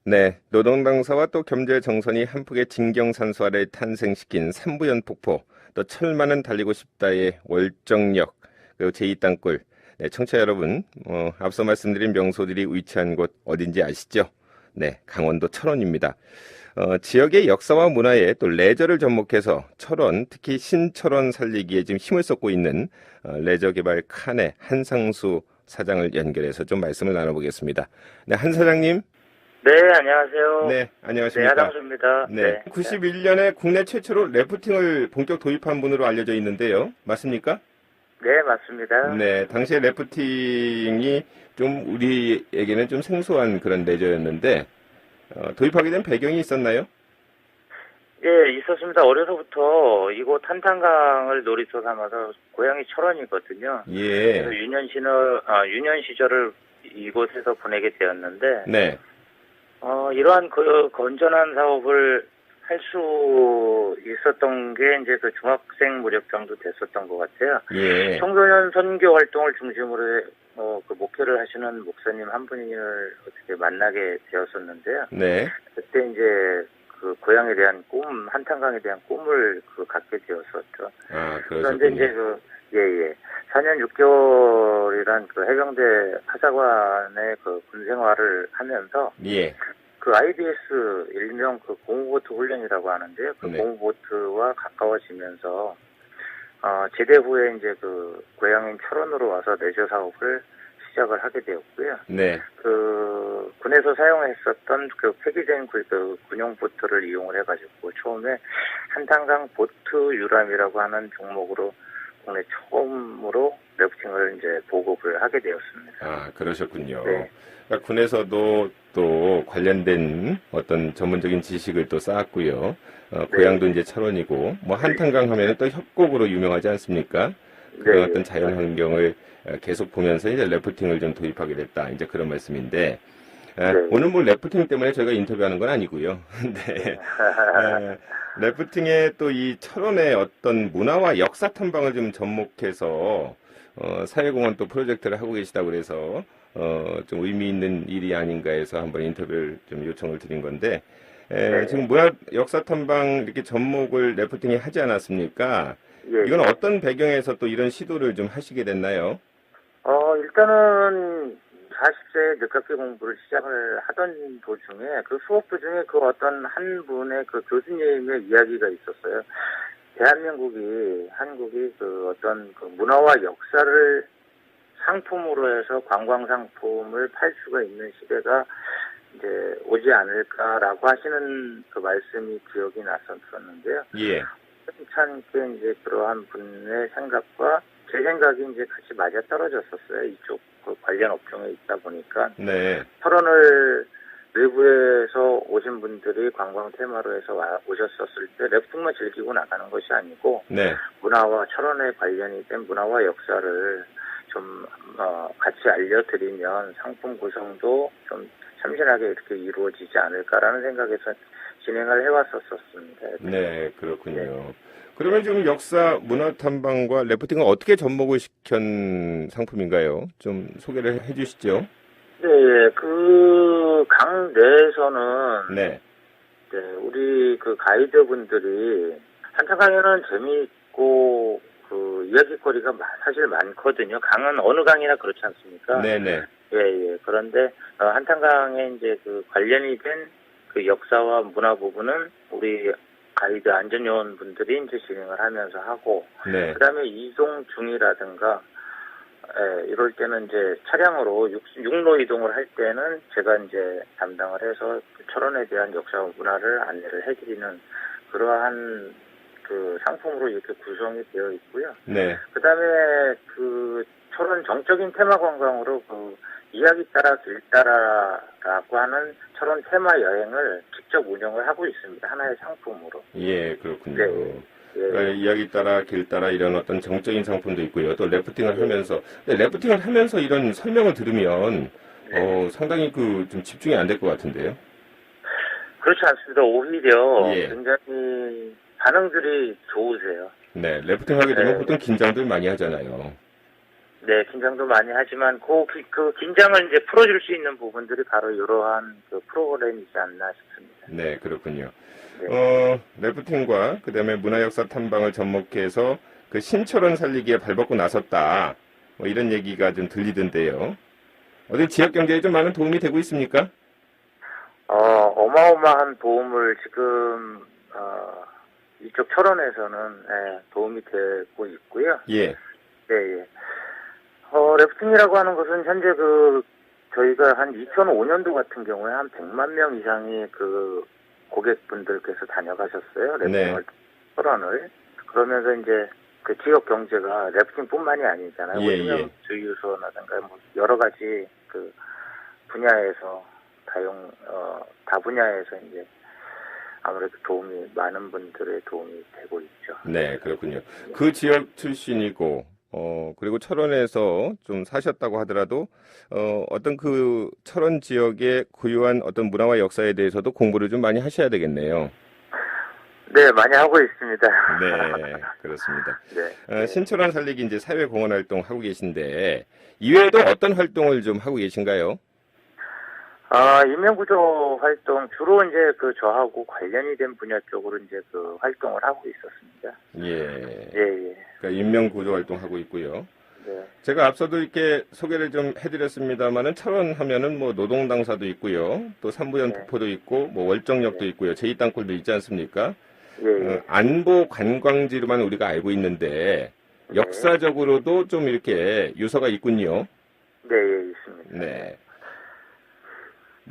네, 노동당사와 또 겸재 정선이 한폭의 진경산수화를 탄생시킨 삼부연폭포, 또 철만은 달리고 싶다의 월정역, 그리고 제2땅굴. 네, 청취자 여러분, 앞서 말씀드린 명소들이 위치한 곳 어딘지 아시죠? 네, 강원도 철원입니다. 지역의 역사와 문화에 또 레저를 접목해서 철원, 특히 신철원 살리기에 지금 힘을 쏟고 있는 레저 개발 칸의 한상수 사장을 연결해서 좀 말씀을 나눠보겠습니다. 네, 한 사장님. 네, 안녕하세요. 네, 네, 안녕하십니까. 하장수입니다. 네, 91년에 국내 최초로 래프팅을 본격 도입한 분으로 알려져 있는데요. 맞습니까? 네, 맞습니다. 네, 당시에 래프팅이 좀 우리에게는 좀 생소한 그런 레저였는데 도입하게 된 배경이 있었나요? 예, 있었습니다. 어려서부터 이곳 한탄강을 놀이터 삼아서 고향이 철원이거든요. 예. 그래서 유년 시절을 이곳에서 보내게 되었는데, 네. 이러한 그 건전한 사업을 할 수 있었던 게 이제 그 중학생 무렵 정도 됐었던 것 같아요. 예. 청소년 선교 활동을 중심으로 그 목회를 하시는 목사님 한 분을 어떻게 만나게 되었었는데요. 네. 그때 이제 그 고향에 대한 꿈, 한탄강에 대한 꿈을 갖게 되었었죠. 아, 그런데 이제 예. 4년 6개월이란 그 해병대 하사관의 그 군 생활을 하면서 예. 그 IBS 일명 그 고무보트 훈련이라고 하는데요. 그 네. 고무보트와 가까워지면서 제대 후에 이제 그 고향인 철원으로 와서 레저 사업을 시작을 하게 되었고요. 네. 그 군에서 사용했었던 그 폐기된 그 군용 보트를 이용을 해가지고 처음에 한탄강 보트 유람이라고 하는 종목으로 국내 처음으로 래프팅을 이제 보급을 하게 되었습니다. 아, 그러셨군요. 네. 그러니까 군에서도 또 관련된 어떤 전문적인 지식을 또 쌓았고요. 고향도 이제 철원이고, 뭐 한탄강 하면은 또 협곡으로 유명하지 않습니까? 그런 네. 어떤 자연 환경을 계속 보면서 이제 래프팅을 좀 도입하게 됐다. 이제 그런 말씀인데, 오늘 뭐 래프팅 때문에 저희가 인터뷰하는 건 아니고요. 네. 래프팅의 또 이 철원의 어떤 문화와 역사 탐방을 좀 접목해서 사회공헌 또 프로젝트를 하고 계시다고 그래서 좀 의미 있는 일이 아닌가 해서 한번 인터뷰를 좀 요청을 드린 건데 지금 문화 역사 탐방 이렇게 접목을 래프팅에 하지 않았습니까? 예, 이건 어떤 배경에서 또 이런 시도를 좀 하시게 됐나요? 일단은 40세 늦깎이 공부를 시작을 하던 도중에 그 수업 도중에 그 어떤 한 분의 그 교수님의 이야기가 있었어요. 한국이 그 어떤 그 문화와 역사를 상품으로 해서 관광 상품을 팔 수가 있는 시대가 이제 오지 않을까라고 하시는 그 말씀이 기억이 났었는데요. 예. 괜찮게 이제 그러한 분의 생각과 제 생각이 이제 같이 맞아 떨어졌었어요. 이쪽 그 관련 업종에 있다 보니까. 네. 철원을 외부에서 오신 분들이 관광 테마로 해서 오셨었을 때 래프팅만 즐기고 나가는 것이 아니고 네. 문화와 철원에 관련이 된 문화와 역사를 좀 같이 알려드리면 상품 구성도 좀 참신하게 이렇게 이루어지지 않을까라는 생각에서 진행을 해왔었습니다. 네, 그렇군요. 그러면 지금 역사 문화 탐방과 래프팅을 어떻게 접목을 시킨 상품인가요? 좀 소개를 해주시죠. 네, 그 강 내에서는 네. 네, 우리 그 가이드분들이 한탄강에는 재미있고 그 이야기거리가 사실 많거든요. 강은 어느 강이나 그렇지 않습니까? 네네. 예. 그런데 한탄강에 이제 그 관련이 된 그 역사와 문화 부분은 우리 가이드 안전요원 분들이 이제 진행을 하면서 하고, 네. 그다음에 이동 중이라든가, 이럴 때는 이제 차량으로 육로 이동을 할 때는 제가 이제 담당을 해서 그 철원에 대한 역사와 문화를 안내를 해드리는 그러한 그 상품으로 이렇게 구성이 되어 있고요. 네. 그다음에 그 철원 정적인 테마 관광으로 그 이야기 따라 길 따라라고 하는 철원 테마 여행을 직접 운영을 하고 있습니다. 하나의 상품으로. 예, 그렇군요. 네. 그러니까 이야기 따라 길 따라 이런 어떤 정적인 상품도 있고요. 또 래프팅을 하면서 근데 래프팅을 하면서 이런 설명을 들으면 상당히 그 좀 집중이 안 될 것 같은데요. 그렇지 않습니다. 오히려 예. 굉장히 반응들이 좋으세요. 네, 래프팅 하게 되면 네. 보통 긴장들 많이 하잖아요. 네, 긴장도 많이 하지만 그 긴장을 이제 풀어줄 수 있는 부분들이 바로 이러한 그 프로그램이지 않나 싶습니다. 네, 그렇군요. 네. 래프팅과 그다음에 문화역사 탐방을 접목해서 그 신철원 살리기에 발벗고 나섰다. 뭐 이런 얘기가 좀 들리던데요. 어디 지역 경제에 좀 많은 도움이 되고 있습니까? 어마어마한 도움을 지금 이쪽 철원에서는 도움이 되고 있고요. 예. 네, 예. 래프팅이라고 하는 것은 현재 저희가 한 2005년도 같은 경우에 한 100만 명 이상이 그 고객분들께서 다녀가셨어요. 래프팅을, 철원을. 그러면서 이제 그 지역 경제가 래프팅뿐만이 아니잖아요. 예. 주유소라든가 뭐 여러 가지 그 분야에서 다 분야에서 이제 아무래도 많은 분들의 도움이 되고 있죠. 네, 그렇군요. 그 지역 출신이고, 그리고 철원에서 좀 사셨다고 하더라도, 어떤 그 철원 지역의 고유한 어떤 문화와 역사에 대해서도 공부를 좀 많이 하셔야 되겠네요. 네, 많이 하고 있습니다. 네, 그렇습니다. 네. 신철원 살리기 이제 사회공헌 활동 하고 계신데, 이외에도 어떤 활동을 좀 하고 계신가요? 인명구조 활동, 주로 이제 저하고 관련이 된 분야 쪽으로 이제 활동을 하고 있었습니다. 예. 예. 그러니까 인명구조 활동하고 있고요. 네. 제가 앞서도 이렇게 소개를 좀 해드렸습니다만은 철원 하면은 뭐 노동당사도 있고요. 또 삼부연 폭포도 있고, 뭐 월정역도 있고요. 제2땅굴도 있지 않습니까? 예. 안보 관광지로만 우리가 알고 있는데, 역사적으로도 좀 이렇게 유서가 있군요. 네, 있습니다. 네.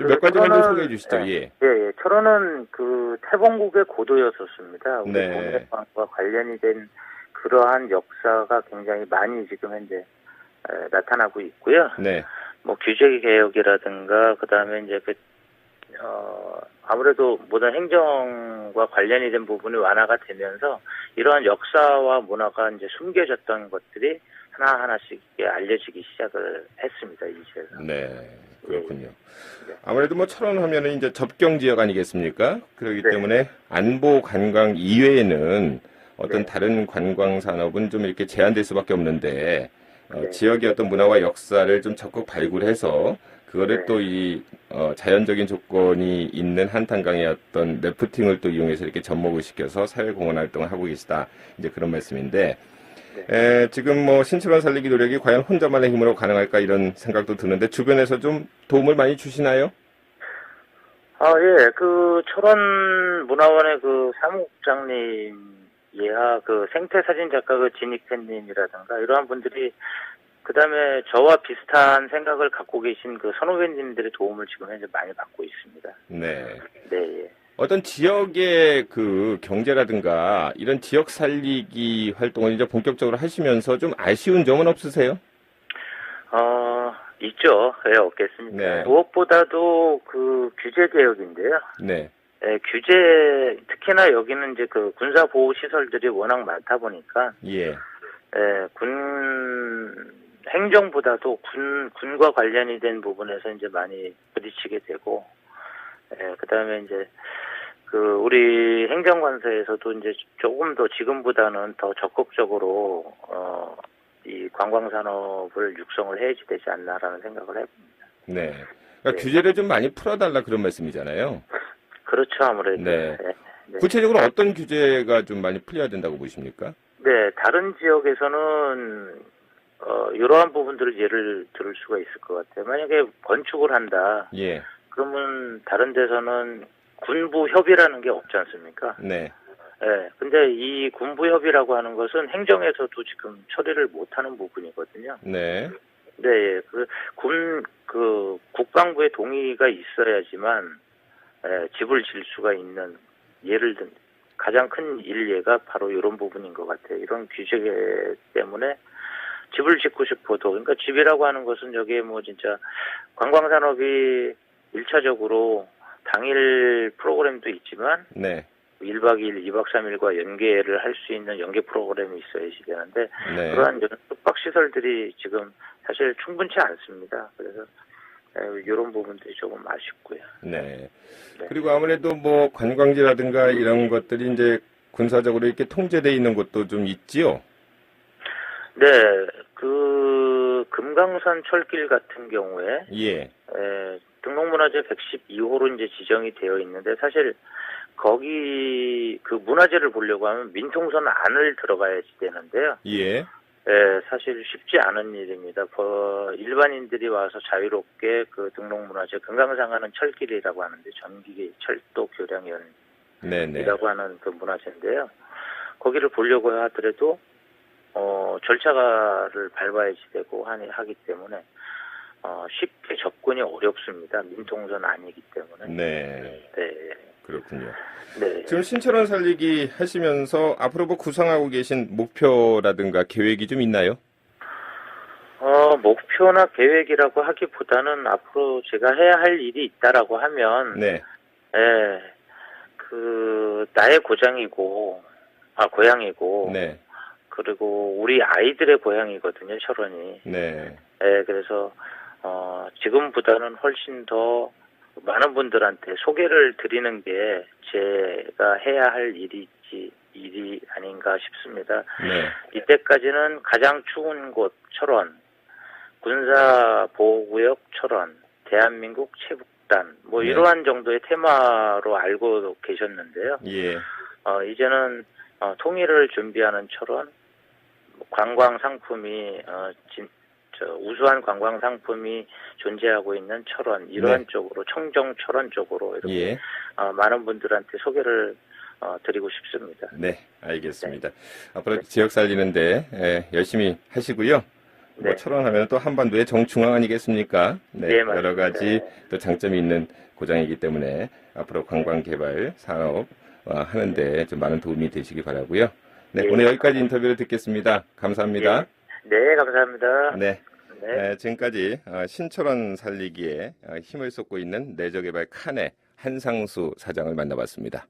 몇 가지만 좀 소개해 주시죠. 예. 철원은 태봉국의 고도였었습니다. 우리 네. 동해권과 관련이 된 그러한 역사가 굉장히 많이 지금 현재 나타나고 있고요. 네. 뭐 규제 개혁이라든가 그다음에 이제 아무래도 모든 행정과 관련이 된 부분이 완화가 되면서 이러한 역사와 문화가 이제 숨겨졌던 것들이 하나하나씩 알려지기 시작을 했습니다, 이제는. 네, 그렇군요. 아무래도 뭐 철원 하면은 이제 접경 지역 아니겠습니까? 그렇기 때문에 안보 관광 이외에는 어떤 다른 관광 산업은 좀 이렇게 제한될 수밖에 없는데, 지역의 어떤 문화와 역사를 좀 적극 발굴해서 그거를 또 이 자연적인 조건이 있는 한탄강의 어떤 래프팅을 또 이용해서 이렇게 접목을 시켜서 사회공헌 활동을 하고 계시다. 이제 그런 말씀인데, 지금 뭐 신철원 살리기 노력이 과연 혼자만의 힘으로 가능할까 이런 생각도 드는데 주변에서 좀 도움을 많이 주시나요? 예. 철원 문화원의 사무국장님 예하 생태사진 작가 진익팬님이라든가 이러한 분들이 그다음에 저와 비슷한 생각을 갖고 계신 선후배님들의 도움을 지금 현재 많이 받고 있습니다. 네. 네. 어떤 지역의 경제라든가 이런 지역 살리기 활동을 이제 본격적으로 하시면서 좀 아쉬운 점은 없으세요? 있죠. 왜 없겠습니까? 네. 무엇보다도 규제 개혁인데요. 네. 특히나 여기는 이제 군사 보호 시설들이 워낙 많다 보니까 군 행정보다도 군과 관련이 된 부분에서 이제 많이 부딪히게 되고, 그다음에 이제 우리 행정관서에서도 이제 조금 더 지금보다는 더 적극적으로 이 관광 산업을 육성을 해야지 되지 않나라는 생각을 해봅니다. 네. 그러니까 규제를 좀 많이 풀어달라 그런 말씀이잖아요. 그렇죠, 아무래도. 네. 구체적으로 어떤 규제가 좀 많이 풀려야 된다고 보십니까? 네, 다른 지역에서는 이러한 부분들을 예를 들을 수가 있을 것 같아요. 만약에 건축을 한다. 그러면 다른 데서는 군부 협의라는 게 없지 않습니까? 네. 근데 이 군부 협의라고 하는 것은 행정에서도 지금 처리를 못하는 부분이거든요. 네. 네, 국방부의 동의가 있어야지만 집을 질 수가 있는 예를 든 가장 큰 일례가 바로 이런 부분인 것 같아요. 이런 규제 때문에 집을 짓고 싶어도, 그러니까 집이라고 하는 것은 여기에 뭐 진짜 관광산업이 1차적으로 당일 프로그램도 있지만 1박 2일, 2박 3일과 연계를 할 수 있는 연계 프로그램이 있어야지 되는데 그러한 숙박시설들이 지금 사실 충분치 않습니다. 그래서 이런 부분들이 조금 아쉽고요. 네. 그리고 아무래도 뭐 관광지라든가 이런 것들이 이제 군사적으로 이렇게 통제되어 있는 곳도 좀 있지요? 네, 금강산 철길 같은 경우에 예. 등록문화재 112호로 이제 지정이 되어 있는데 사실 거기 그 문화재를 보려고 하면 민통선 안을 들어가야지 되는데요. 예. 사실 쉽지 않은 일입니다. 일반인들이 와서 자유롭게 그 등록문화재 금강산 가는 철길이라고 하는데 전기 철도 교량연이라고 네네. 하는 그 문화재인데요. 거기를 보려고 하더라도 절차를 밟아야지 되고 하기 때문에 쉽게 접근이 어렵습니다. 민통선 아니기 때문에. 네. 네. 그렇군요. 네. 지금 신철원 살리기 하시면서 앞으로 뭐 구상하고 계신 목표라든가 계획이 좀 있나요? 목표나 계획이라고 하기보다는 앞으로 제가 해야 할 일이 있다라고 하면, 네. 나의 고향이고, 네. 그리고 우리 아이들의 고향이거든요, 철원이. 네. 그래서, 지금보다는 훨씬 더 많은 분들한테 소개를 드리는 게 제가 해야 할 일이 아닌가 싶습니다. 네. 이때까지는 가장 추운 곳 철원, 군사보호구역 철원, 대한민국 최북단 뭐 네. 이러한 정도의 테마로 알고 계셨는데요. 예. 이제는 통일을 준비하는 철원, 관광 상품이 우수한 관광 상품이 존재하고 있는 철원 이러한 네. 쪽으로 청정 철원 쪽으로 이렇게 예. 많은 분들한테 소개를 드리고 싶습니다. 네, 알겠습니다. 앞으로 지역 살리는데 열심히 하시고요. 뭐 네. 철원하면 또 한반도의 정중앙 아니겠습니까? 네, 네, 맞습니다. 여러 가지 또 장점이 있는 고장이기 때문에 앞으로 관광 개발 산업 하는데 좀 많은 도움이 되시기 바라고요. 네, 네. 오늘 여기까지 인터뷰를 듣겠습니다. 감사합니다. 네, 감사합니다. 네. 네. 지금까지 신철원 살리기에 힘을 쏟고 있는 내저개발 칸의 한상수 사장을 만나봤습니다.